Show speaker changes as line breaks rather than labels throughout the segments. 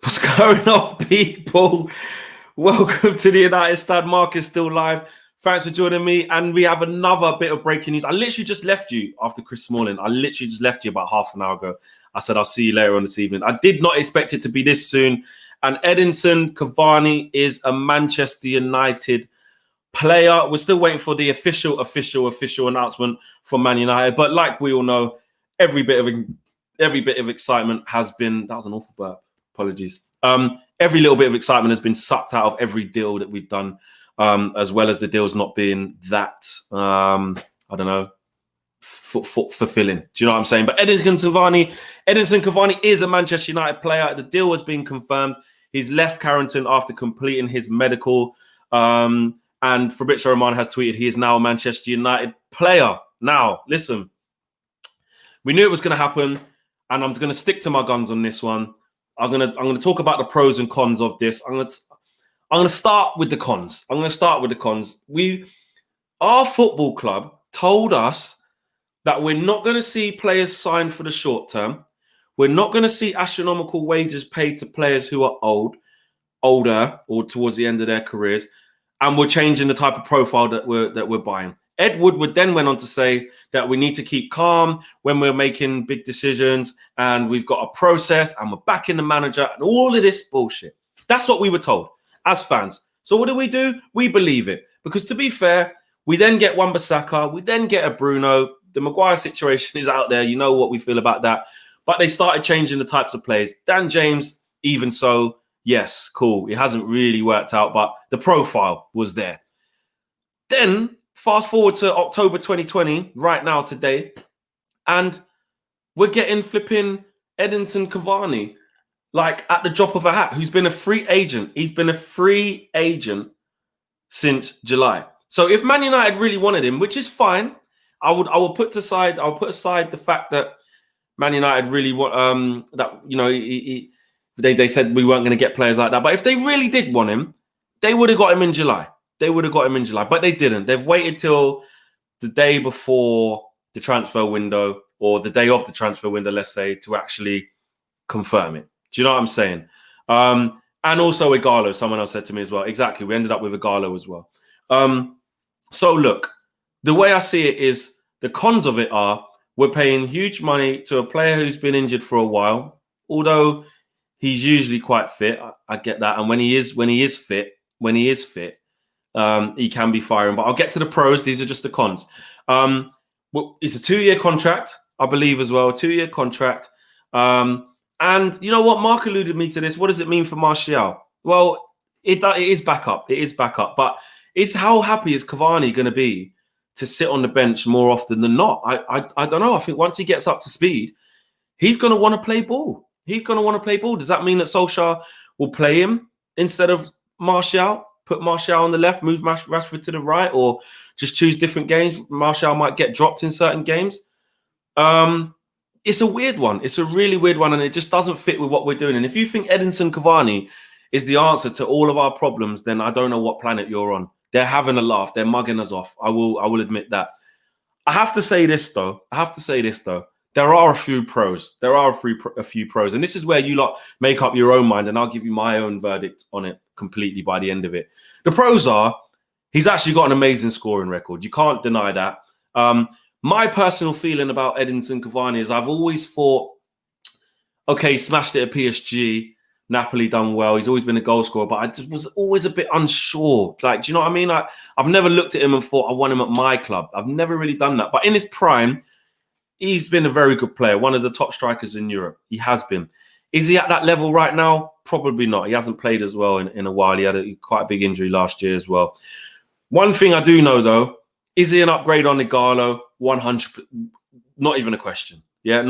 What's going on, people? Welcome to the United Stad. Mark is still live. Thanks for joining me. And we have another bit of breaking news. I literally just left you after Chris Smalling. I literally just left you about half an hour ago. I said, I'll see you later on this evening. I did not expect it to be this soon. And EDISON CAVANI is a Manchester United player. We're still waiting for the official announcement from Man United. But like we all know, every bit of excitement has been... That was an awful burp. Apologies. Every little bit of excitement has been sucked out of every deal that we've done, as well as the deals not being that, I don't know, fulfilling. Do you know what I'm saying? But EDISON CAVANI is a Manchester United player. The deal has been confirmed. He's left Carrington after completing his medical. And Fabrizio Romano has tweeted he is now a Manchester United player. Now, listen, we knew it was going to happen, and I'm going to stick to my guns on this one. I'm gonna talk about the pros and cons of this. I'm gonna start with the cons. Our football club told us that we're not going to see players signed for the short term. We're not going to see astronomical wages paid to players who are older, or towards the end of their careers, and we're changing the type of profile that we're buying. Ed Woodward then went on to say that we need to keep calm when we're making big decisions, and we've got a process, and we're backing the manager, and all of this bullshit. That's what we were told as fans. So what do? We believe it. Because to be fair, we then get Wan-Bissaka, we then get a Bruno. The Maguire situation is out there. You know what we feel about that. But they started changing the types of players. Dan James, even so, yes, cool. It hasn't really worked out, but the profile was there. Then... fast forward to October 2020, right now, today, and we're getting flipping EDISON CAVANI, like at the drop of a hat, who's been a free agent. He's been a free agent since July. So if Man United really wanted him, which is fine, I will put aside the fact that Man United really want that, you know, they said we weren't going to get players like that. But if they really did want him, they would have got him in July. But they didn't. They've waited till the day before the transfer window, or the day of the transfer window, let's say, to actually confirm it. Do you know what I'm saying? And also Igalo, someone else said to me as well. Exactly. We ended up with Igalo as well. So look, the way I see it is, the cons of it are, we're paying huge money to a player who's been injured for a while, although he's usually quite fit. I get that. And when he is fit, he can be firing. But I'll get to the pros. These are just the cons. Well, it's a 2-year contract, I believe, as well. A 2-year contract. And you know what? Mark alluded me to this. What does it mean for Martial? Well, it is backup. It is backup. But it's how happy is Cavani going to be to sit on the bench more often than not? I don't know. I think once he gets up to speed, he's going to want to play ball. Does that mean that Solskjaer will play him instead of Martial? Put Martial on the left, move Rashford to the right, or just choose different games? Martial might get dropped in certain games. It's a weird one. It's a really weird one, and it just doesn't fit with what we're doing. And if you think EDISON CAVANI is the answer to all of our problems, then I don't know what planet you're on. They're having a laugh. They're mugging us off. I will admit that. I have to say this though. There are a few pros. A few pros. And this is where you lot make up your own mind, and I'll give you my own verdict on it completely by the end of it. The pros are, he's actually got an amazing scoring record. You can't deny that. My personal feeling about EDISON CAVANI is, I've always thought, okay, smashed it at PSG, Napoli done well. He's always been a goal scorer, but I just was always a bit unsure. Like, do you know what I mean? I've never looked at him and thought, I want him at my club. I've never really done that. But in his prime, he's been a very good player, one of the top strikers in Europe. He has been. Is he at that level right now? Probably not. He hasn't played as well in a while. He had quite a big injury last year as well. One thing I do know, though, is he an upgrade on Igalo? 100%. Not even a question. Yeah,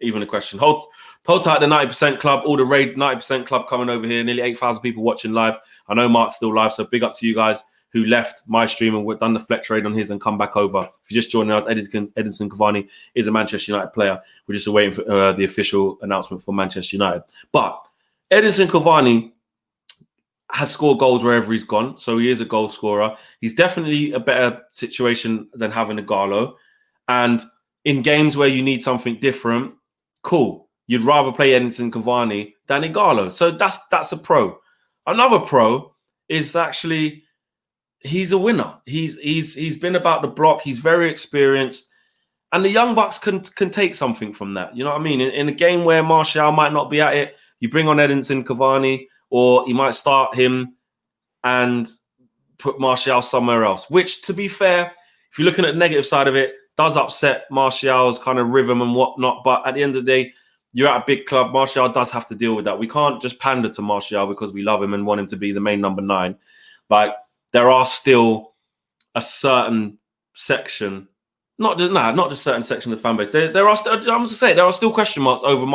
even a question. Hold tight, the 90% club, all the raid 90% club coming over here. Nearly 8,000 people watching live. I know Mark's still live, so big up to you guys who left my stream and done the flex trade on his and come back over. If you just joined us, EDISON CAVANI is a Manchester United player. We're just waiting for the official announcement for Manchester United. But EDISON CAVANI has scored goals wherever he's gone, so he is a goal scorer. He's definitely a better situation than having Igalo. And in games where you need something different, cool. you'd rather play Edinson Cavani than Ighalo. So that's a pro. Another pro is actually he's a winner. He's been about the block. He's very experienced. And the Young Bucks can take something from that. You know what I mean? In a game where Martial might not be at it, you bring on Edinson Cavani, or you might start him and put Martial somewhere else. Which, to be fair, if you're looking at the negative side of it, does upset Martial's kind of rhythm and whatnot. But at the end of the day, you're at a big club. Martial does have to deal with that. We can't just pander to Martial because we love him and want him to be the main number 9. Like, there are still a certain section, not just certain section of the fan base. There are still, I'm going to say, there are still question marks over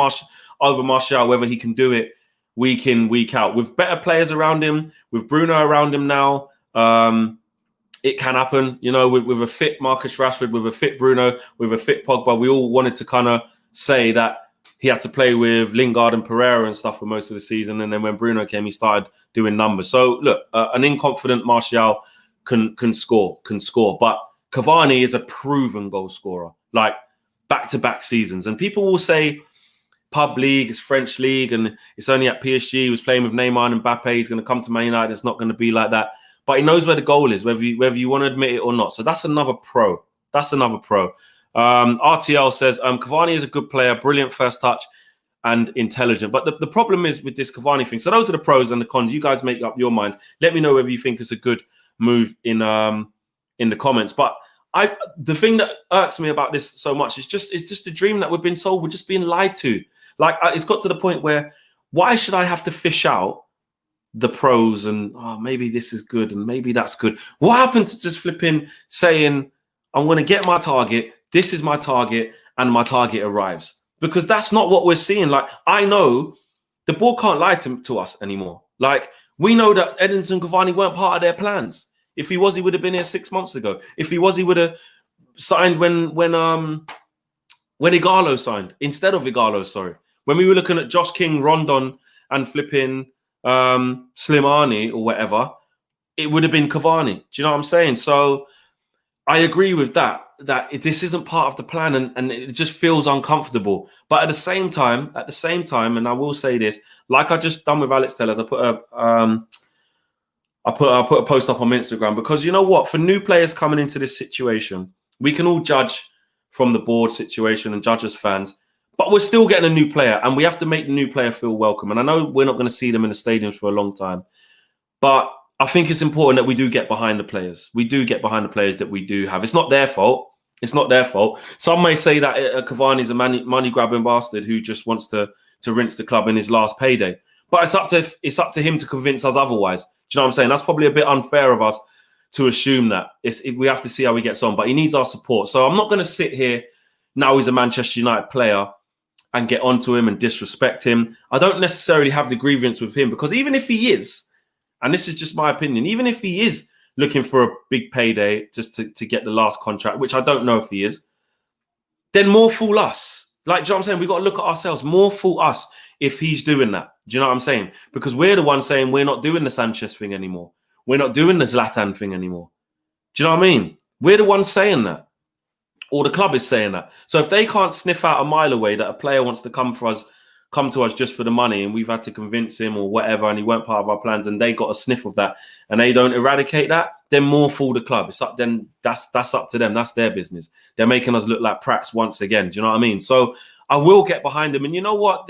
Martial, whether he can do it week in, week out. With better players around him, with Bruno around him now, it can happen. You know, with a fit Marcus Rashford, with a fit Bruno, with a fit Pogba, we all wanted to kind of say that he had to play with Lingard and Pereira and stuff for most of the season. And then when Bruno came, he started doing numbers. So look, an inconfident Martial can score. But Cavani is a proven goal scorer, like back-to-back seasons. And people will say pub league, it's French league, and it's only at PSG. He was playing with Neymar and Mbappe. He's going to come to Man United. It's not going to be like that. But he knows where the goal is, whether you want to admit it or not. So that's another pro. RTL says, Cavani is a good player, brilliant first touch and intelligent. But the problem is with this Cavani thing. So those are the pros and the cons. You guys make up your mind. Let me know whether you think it's a good move in the comments. But the thing that irks me about this so much is just a dream that we've been sold. We're just being lied to. Like, it's got to the point where, why should I have to fish out the pros and maybe this is good and maybe that's good? What happened to just flipping saying, I'm going to get my target, this is my target, and my target arrives? Because that's not what we're seeing. Like, I know the board can't lie to us anymore. Like, we know that Edinson Cavani weren't part of their plans. If he was, he would have been here 6 months ago. If he was, he would have signed when Ighalo signed, instead of Ighalo, sorry. When we were looking at Josh King, Rondon, and flipping Slimani or whatever, it would have been Cavani. Do you know what I'm saying? So I agree with that this isn't part of the plan, and it just feels uncomfortable. But at the same time, and I will say this, like I just done with Alex Tellers, I put a post up on Instagram, because you know what? For new players coming into this situation, we can all judge from the board situation and judge as fans, but we're still getting a new player, and we have to make the new player feel welcome. And I know we're not going to see them in the stadiums for a long time, but I think it's important that we do get behind the players. We do get behind the players that we do have. It's not their fault. Some may say that Cavani's a money-grabbing bastard who just wants to rinse the club in his last payday. But it's up to him to convince us otherwise. Do you know what I'm saying? That's probably a bit unfair of us to assume that. We have to see how he gets on. But he needs our support. So I'm not going to sit here now he's a Manchester United player and get onto him and disrespect him. I don't necessarily have the grievance with him, because even if he is, and this is just my opinion, even if he is looking for a big payday just to get the last contract, which I don't know if he is, then more fool us. Like, do you know what I'm saying? We've got to look at ourselves. More fool us if he's doing that. Do you know what I'm saying? Because we're the ones saying we're not doing the Sanchez thing anymore. We're not doing the Zlatan thing anymore. Do you know what I mean? We're the ones saying that. Or the club is saying that. So if they can't sniff out a mile away that a player wants to come to us just for the money, and we've had to convince him or whatever, and he weren't part of our plans, and they got a sniff of that, and they don't eradicate that, then more fool the club. It's up, then that's up to them. That's their business. They're making us look like prats once again. Do you know what I mean? So I will get behind them. And you know what?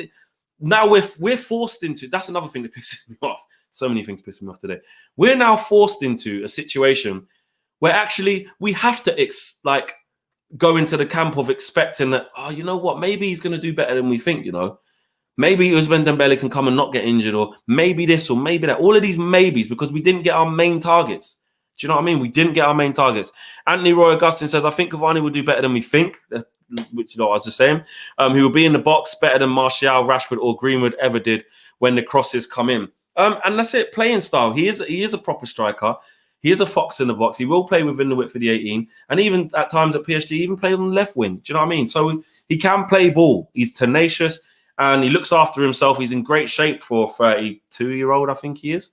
Now we're forced into, that's another thing that pisses me off. So many things pissing me off today. We're now forced into a situation where actually we have to go into the camp of expecting that, you know what? Maybe he's going to do better than we think, you know. Maybe Ousmane Dembele can come and not get injured, or maybe this, or maybe that. All of these maybes, because we didn't get our main targets. Do you know what I mean? We didn't get our main targets. Anthony Roy Augustin says, I think Cavani will do better than we think, which, you know, I was just saying. He will be in the box better than Martial, Rashford, or Greenwood ever did when the crosses come in. And that's it. Playing style. He is a proper striker. He is a fox in the box. He will play within the width of the 18. And even at times at PSG, even play on the left wing. Do you know what I mean? So he can play ball. He's tenacious. And he looks after himself. He's in great shape for a 32-year-old, I think he is.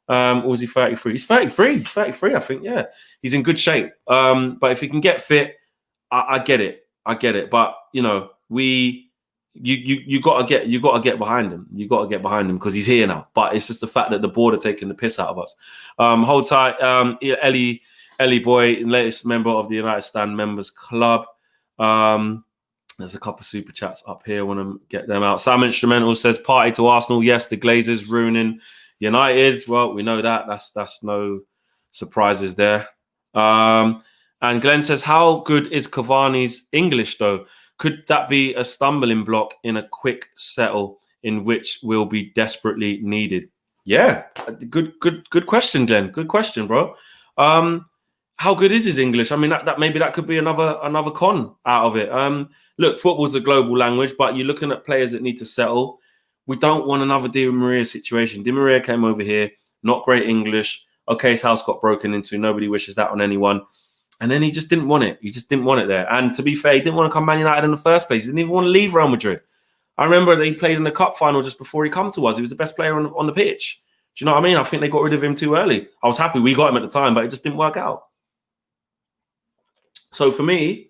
Or was he 33? He's 33. He's 33, I think, yeah. He's in good shape. But if he can get fit, I get it. But, you know, we you got to get behind him. You got to get behind him because he's here now. But it's just the fact that the board are taking the piss out of us. Hold tight, Ellie Boy, latest member of the United Stand Members Club. There's a couple of super chats up here. I want to get them out. Sam Instrumental says, party to Arsenal. Yes, the Glazers ruining United. Well, we know that. That's no surprises there. And Glenn says, how good is Cavani's English, though? Could that be a stumbling block in a quick settle in which will be desperately needed? Yeah, good question, Glenn. Good question, bro. How good is his English? I mean, that maybe that could be another con out of it. Look, football's a global language, but you're looking at players that need to settle. We don't want another Di Maria situation. Di Maria came over here, not great English. Okay, his house got broken into. Nobody wishes that on anyone. And then he just didn't want it. He just didn't want it there. And to be fair, he didn't want to come Man United in the first place. He didn't even want to leave Real Madrid. I remember that he played in the cup final just before he come to us. He was the best player on the pitch. Do you know what I mean? I think they got rid of him too early. I was happy we got him at the time, but it just didn't work out. So for me,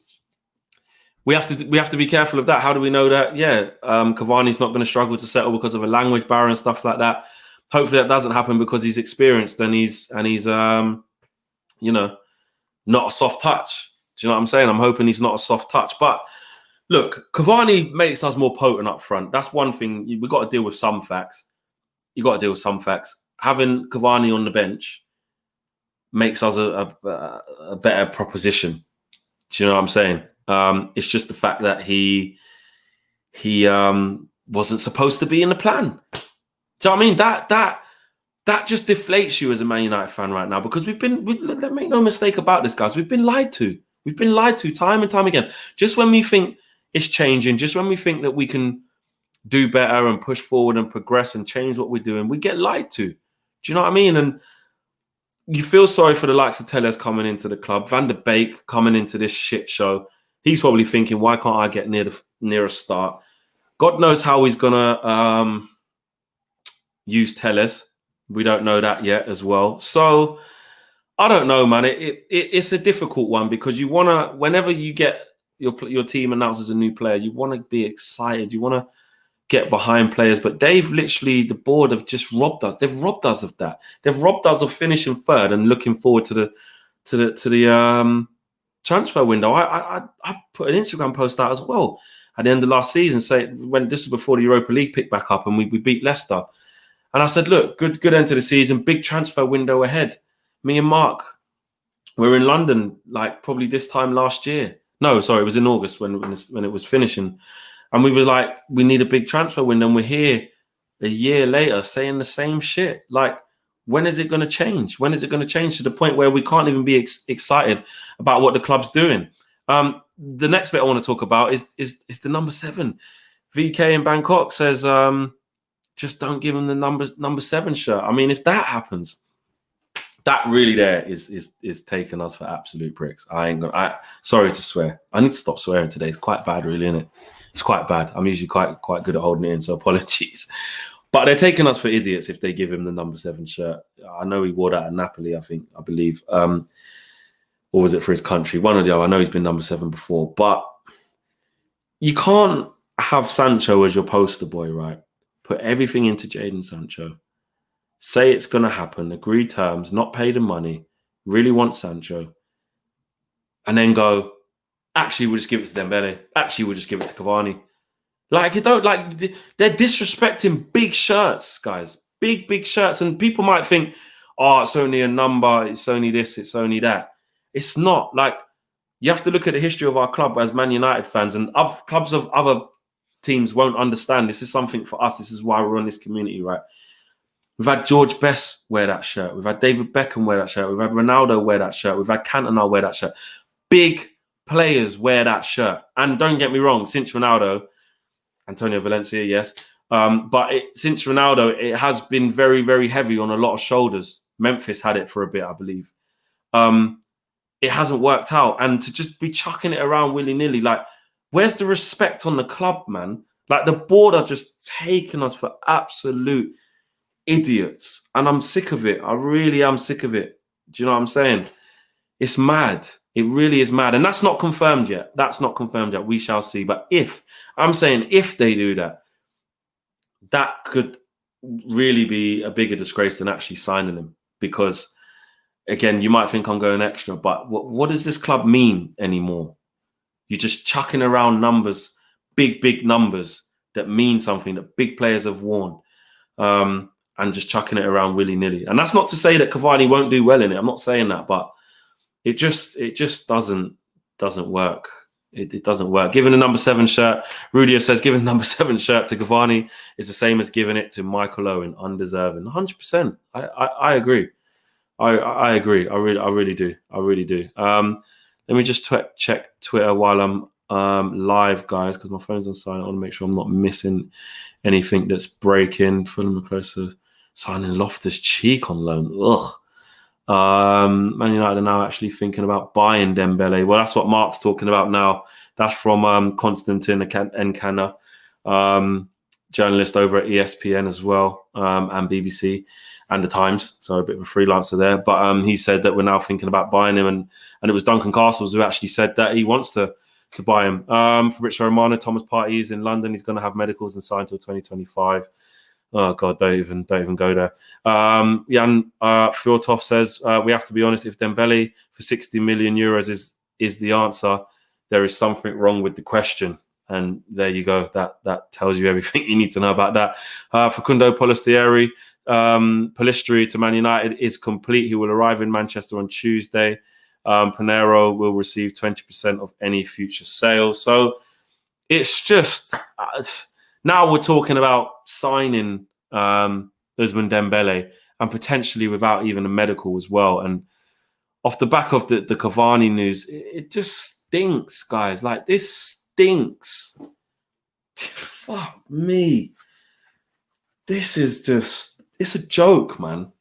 we have to be careful of that. How do we know that? Yeah, Cavani's not going to struggle to settle because of a language barrier and stuff like that. Hopefully that doesn't happen because he's experienced and he's you know, not a soft touch. Do you know what I'm saying? I'm hoping he's not a soft touch. But look, Cavani makes us more potent up front. That's one thing. We've got to deal with some facts. You got to deal with some facts. Having Cavani on the bench makes us a better proposition. Do you know what I'm saying? It's just the fact that he wasn't supposed to be in the plan. Do you know what I mean? That just deflates you as a Man United fan right now because let's make no mistake about this, guys. We've been lied to. We've been lied to time and time again. Just when we think it's changing, just when we think that we can do better and push forward and progress and change what we're doing, we get lied to. Do you know what I mean? And you feel sorry for the likes of Telles coming into the club, Van der Beek coming into this shit show. He's probably thinking, why can't I get near a start? God knows how he's gonna use Telles. We don't know that yet as well. So I don't know, man. It's a difficult one because you wanna, whenever you get your team announces a new player, you want to be excited. You want to get behind players, but the board have just robbed us. They've robbed us of that. They've robbed us of finishing third and looking forward to the transfer window. I put an Instagram post out as well at the end of last season, when this was before the Europa League picked back up and we beat Leicester. And I said, look, good end to the season, big transfer window ahead. Me and Mark, we're in London, like probably this time last year. No, sorry, it was in August when it was finishing. And we were like, we need a big transfer window. And we're here a year later saying the same shit. Like, when is it going to change? When is it going to change to the point where we can't even be excited about what the club's doing? The next bit I want to talk about is the number 7. VK in Bangkok says, just don't give him the number 7 shirt. I mean, if that happens, that really there is taking us for absolute bricks. Sorry to swear. I need to stop swearing today. It's quite bad, really, isn't it? It's quite bad. I'm usually quite good at holding it in, so apologies. But they're taking us for idiots if they give him the number 7 shirt. I know he wore that at Napoli, I believe. Or was it for his country? One or the other. I know he's been number 7 before. But you can't have Sancho as your poster boy, right? Put everything into Jadon Sancho. Say it's going to happen. Agree terms, not pay the money. Really want Sancho. And then go, actually, we'll just give it to Dembele. Actually, we'll just give it to Cavani. Like, you don't like, they're disrespecting big shirts, guys. Big shirts. And people might think, oh, it's only a number. It's only this. It's only that. It's not. Like, you have to look at the history of our club as Man United fans, and clubs of other teams won't understand. This is something for us. This is why we're on this community, right? We've had George Best wear that shirt. We've had David Beckham wear that shirt. We've had Ronaldo wear that shirt. We've had Cantona wear that shirt. Big players wear that shirt. And don't get me wrong, since Ronaldo, Antonio Valencia, yes. But since Ronaldo, it has been very, very heavy on a lot of shoulders. Memphis had it for a bit, I believe. It hasn't worked out. And to just be chucking it around willy-nilly, like, where's the respect on the club, man? Like, the board are just taking us for absolute idiots. And I'm sick of it. I really am sick of it. Do you know what I'm saying? It's mad. It really is mad. And that's not confirmed yet. That's not confirmed yet. We shall see. But I'm saying if they do that, that could really be a bigger disgrace than actually signing him. Because, again, you might think I'm going extra, but what does this club mean anymore? You're just chucking around numbers, big numbers that mean something, that big players have worn, and just chucking it around willy-nilly. And that's not to say that Cavani won't do well in it. I'm not saying that, but it just doesn't work. It doesn't work. Giving the number 7 shirt, Rudio says, giving the number 7 shirt to Cavani is the same as giving it to Michael Owen, undeserving. 100%. I agree. I agree. I really do. I really do. Let me just check Twitter while I'm live, guys, because my phone's on silent. I want to make sure I'm not missing anything that's breaking. Fulham are close to signing Loftus-Cheek on loan. Ugh. Man United are now actually thinking about buying Dembele. Well, that's what Mark's talking about now. That's from Konstantin Enkana, journalist over at ESPN as well, and BBC and the Times. So a bit of a freelancer there. But he said that we're now thinking about buying him, and it was Duncan Castles who actually said that he wants to buy him. Fabrizio Romano, Thomas Partey is in London. He's going to have medicals and sign till 2025. Oh God, don't even go there. Jan Fjortov says we have to be honest. If Dembele for 60 million euros is the answer, there is something wrong with the question. And there you go. That tells you everything you need to know about that. Facundo Polistri to Man United is complete. He will arrive in Manchester on Tuesday. Pinero will receive 20% of any future sales. So it's just. Now we're talking about signing Ousmane Dembele, and potentially without even a medical as well. And off the back of the Cavani news, it just stinks, guys. Like, this stinks. Fuck me. This is just, it's a joke, man.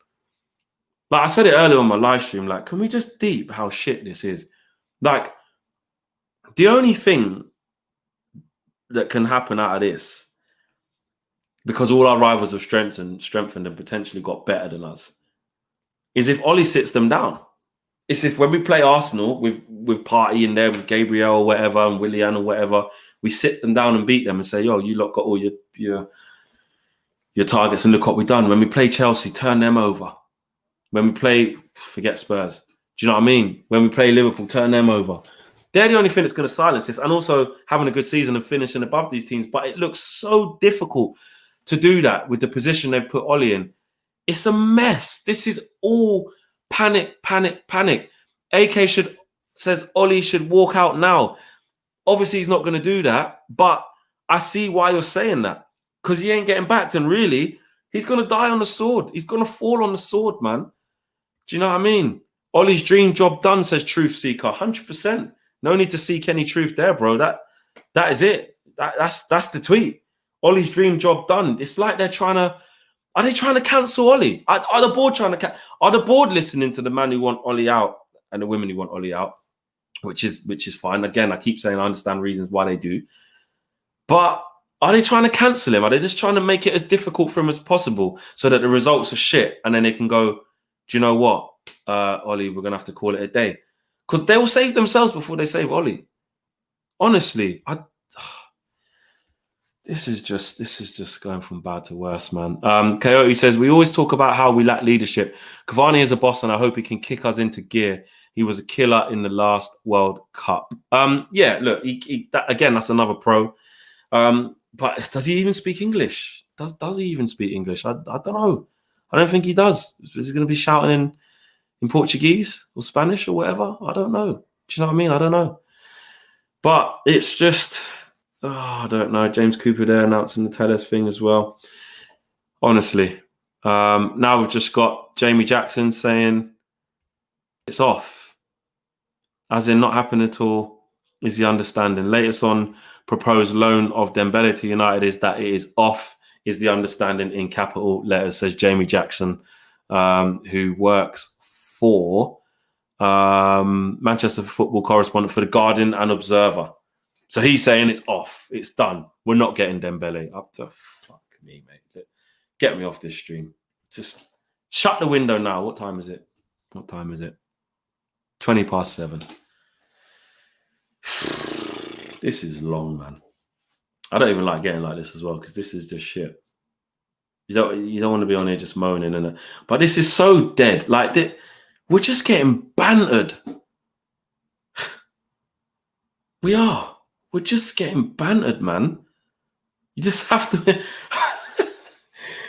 Like I said it earlier on my live stream, like, can we just deep how shit this is? Like, the only thing that can happen out of this, because all our rivals have strengthened and potentially got better than us, is if Ollie sits them down. It's if when we play Arsenal with Partey in there, with Gabriel or whatever, and Willian or whatever, we sit them down and beat them and say, yo, you lot got all your targets and look what we've done. When we play Chelsea, turn them over. When we play, forget Spurs. Do you know what I mean? When we play Liverpool, turn them over. They're the only thing that's going to silence this, and also having a good season and finishing above these teams. But it looks so difficult to do that with the position they've put Ollie in. It's a mess. This is all panic. AK says Ollie should walk out now. Obviously, he's not going to do that, but I see why you're saying that, because he ain't getting backed, and really, he's going to die on the sword. He's going to fall on the sword, man. Do you know what I mean? Ollie's dream job done, says Truth Seeker. 100%. No need to seek any truth there, bro. That is it. That's the tweet. Ollie's dream job done. It's like they're trying to. Are they trying to cancel Ollie? Are the board trying to? Are the board listening to the man who want Ollie out and the women who want Ollie out? Which is fine. Again, I keep saying I understand reasons why they do, but are they trying to cancel him? Are they just trying to make it as difficult for him as possible so that the results are shit, and then they can go, do you know what, Ollie, we're gonna have to call it a day, because they will save themselves before they save Ollie. Honestly, This is just going from bad to worse, man. Coyote says, we always talk about how we lack leadership. Cavani is a boss, and I hope he can kick us into gear. He was a killer in the last World Cup. Yeah, look, again, that's another pro. But does he even speak English? Does he even speak English? I don't know. I don't think he does. Is he going to be shouting in Portuguese or Spanish or whatever? I don't know. Do you know what I mean? I don't know. But it's just... Oh, I don't know. James Cooper there announcing the Tellers thing as well. Honestly. Now we've just got Jamie Jackson saying it's off. As in not happening at all is the understanding. Latest on proposed loan of Dembele to United is that it is off, is the understanding in capital letters, says Jamie Jackson, who works for Manchester football correspondent for The Guardian and Observer. So he's saying it's off. It's done. We're not getting Dembele. Up to fuck me, mate. Get me off this stream. Just shut the window now. What time is it? 20 past 7. This is long, man. I don't even like getting like this as well, because this is just shit. You don't want to be on here just moaning, and but this is so dead. Like, we're just getting bantered. We are. We're just getting bantered, man. You just have to.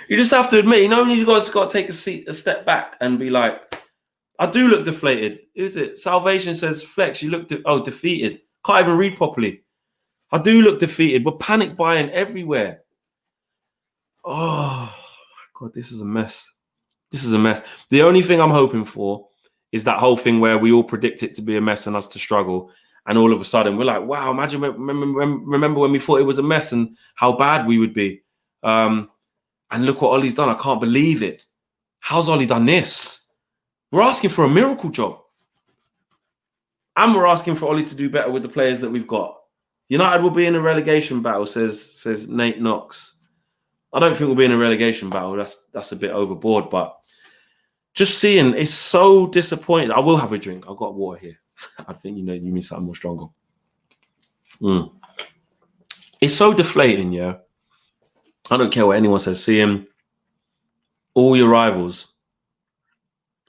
You just have to admit, you guys got to take a step back and be like, I do look deflated. Is it? Salvation says, Flex, you look defeated. Can't even read properly. I do look defeated. We're panic buying everywhere. Oh, God, this is a mess. This is a mess. The only thing I'm hoping for is that whole thing where we all predict it to be a mess and us to struggle. And all of a sudden, we're like, wow, imagine, remember when we thought it was a mess and how bad we would be. And look what Ollie's done. I can't believe it. How's Ollie done this? We're asking for a miracle job. And we're asking for Ollie to do better with the players that we've got. United will be in a relegation battle, says Nate Knox. I don't think we'll be in a relegation battle. That's a bit overboard, but just seeing, it's so disappointing. I will have a drink. I've got water here. I think you need something more stronger. It's so deflating, yeah. I don't care what anyone says. Seeing all your rivals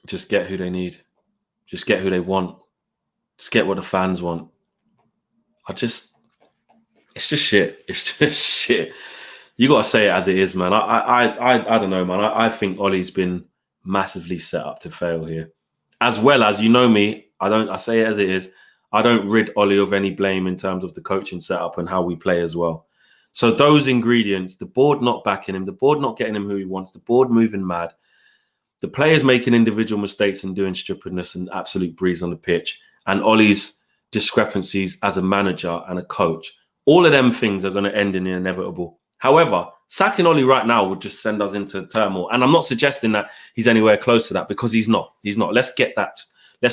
just get who they need, just get who they want, just get what the fans want. It's just shit. It's just shit. You got to say it as it is, man. I don't know, man. I think Ollie's been massively set up to fail here, as well as, me. I say it as it is. I don't rid Ollie of any blame in terms of the coaching setup and how we play as well. So those ingredients, the board not backing him, the board not getting him who he wants, the board moving mad, the players making individual mistakes and doing stupidness and absolute breeze on the pitch, and Ollie's discrepancies as a manager and a coach, all of them things are going to end in the inevitable. However, sacking Ollie right now would just send us into turmoil. And I'm not suggesting that he's anywhere close to that, because he's not. He's not. Let's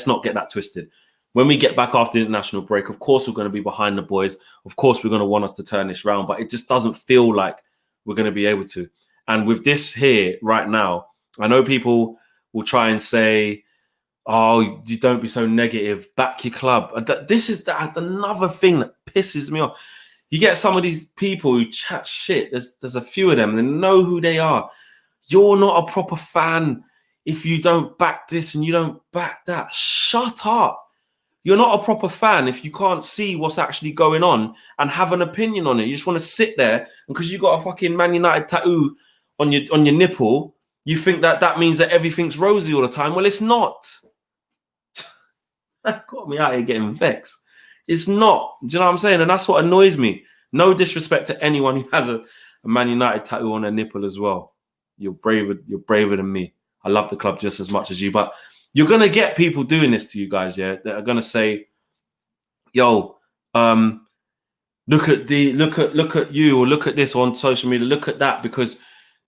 not get that twisted. When we get back after the international break, of course, we're going to be behind the boys. Of course, we're going to want us to turn this round, but it just doesn't feel like we're going to be able to. And with this here right now, I know people will try and say, oh, you don't be so negative. Back your club. This is another thing that pisses me off. You get some of these people who chat shit. There's a few of them, and they know who they are. You're not a proper fan if you don't back this and you don't back that. Shut up. You're not a proper fan if you can't see what's actually going on and have an opinion on it. You just want to sit there, and because you got a fucking Man United tattoo on your nipple, you think that means that everything's rosy all the time. Well, it's not. That got me out here getting vexed. It's not. Do you know what I'm saying? And that's what annoys me. No disrespect to anyone who has a Man United tattoo on their nipple as well. You're braver than me. I love the club just as much as you, but you're gonna get people doing this to you guys, yeah. That are gonna say, "Yo, look at you, or look at this on social media. Look at that, because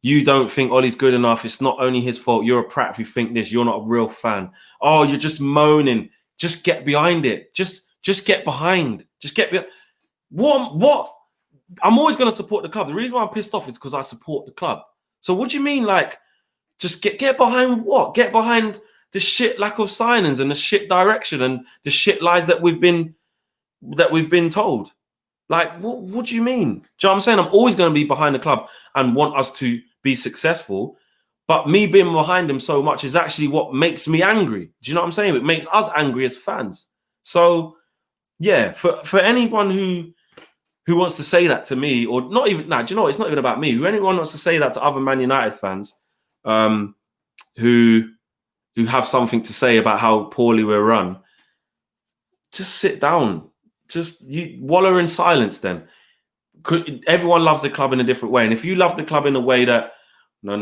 you don't think Ollie's good enough. It's not only his fault. You're a prat if you think this. You're not a real fan. Oh, you're just moaning. Just get behind it. Just get behind. Just get behind. What? I'm always gonna support the club. The reason why I'm pissed off is because I support the club. So what do you mean, like, just get behind what? Get behind the shit lack of signings and the shit direction and the shit lies that we've been told. Like, what do you mean? Do you know what I'm saying? I'm always going to be behind the club and want us to be successful. But me being behind them so much is actually what makes me angry. Do you know what I'm saying? It makes us angry as fans. So, yeah, for anyone who wants to say that to me, or not even, do you know what? It's not even about me. Who anyone wants to say that to other Man United fans who have something to say about how poorly we're run, just sit down. Just you wallow in silence then. Everyone loves the club in a different way. And if you love the club in a way that, no,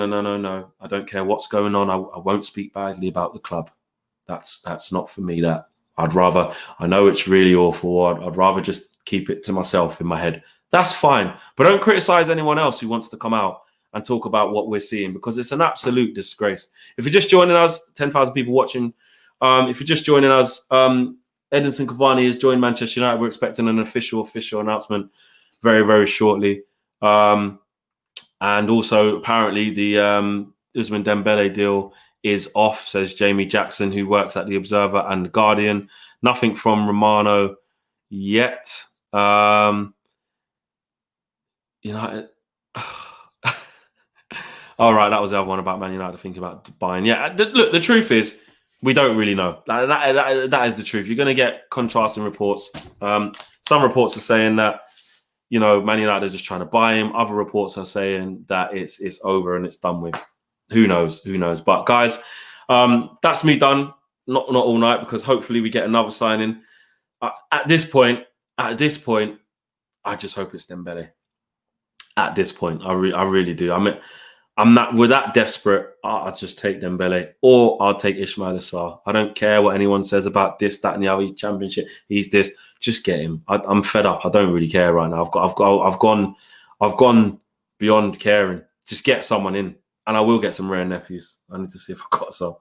I don't care what's going on, I won't speak badly about the club. That's not for me. That I know it's really awful. I'd rather just keep it to myself in my head. That's fine. But don't criticize anyone else who wants to come out and talk about what we're seeing, because it's an absolute disgrace. If you're just joining us, 10,000 people watching. If you're just joining us, EDISON CAVANI has joined Manchester United. We're expecting an official announcement very, very shortly. And also, apparently, the Ousmane Dembele deal is off, says Jamie Jackson, who works at The Observer and The Guardian. Nothing from Romano yet. United. All right, that was the other one about Man United thinking about buying. Yeah, look, the truth is, we don't really know. That is the truth. You're going to get contrasting reports. Some reports are saying that, you know, Man United is just trying to buy him. Other reports are saying that it's over and it's done with. Who knows? Who knows? But guys, that's me done. Not all night, because hopefully we get another signing. At this point, I just hope it's Dembele. At this point, I really do. I mean, we're that desperate. I'll just take Dembele, or I'll take Ismail Assar. I don't care what anyone says about this, that, and the other. He's championship. He's this. Just get him. I'm fed up. I don't really care right now. I've gone beyond caring. Just get someone in, and I will get some rare nephews. I need to see if I got some.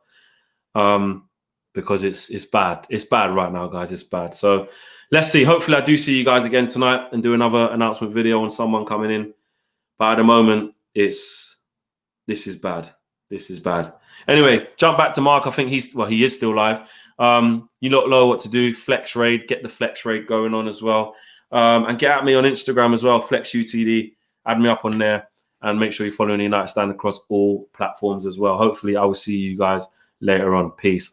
Because it's bad. It's bad right now, guys. It's bad. So let's see. Hopefully, I do see you guys again tonight and do another announcement video on someone coming in. But at the moment, this is bad. This is bad. Anyway, jump back to Mark. I think he is still live. You lot know what to do. Flex raid. Get the flex raid going on as well. And get at me on Instagram as well. FlexUTD. Add me up on there. And make sure you're following the United Stand across all platforms as well. Hopefully, I will see you guys later on. Peace.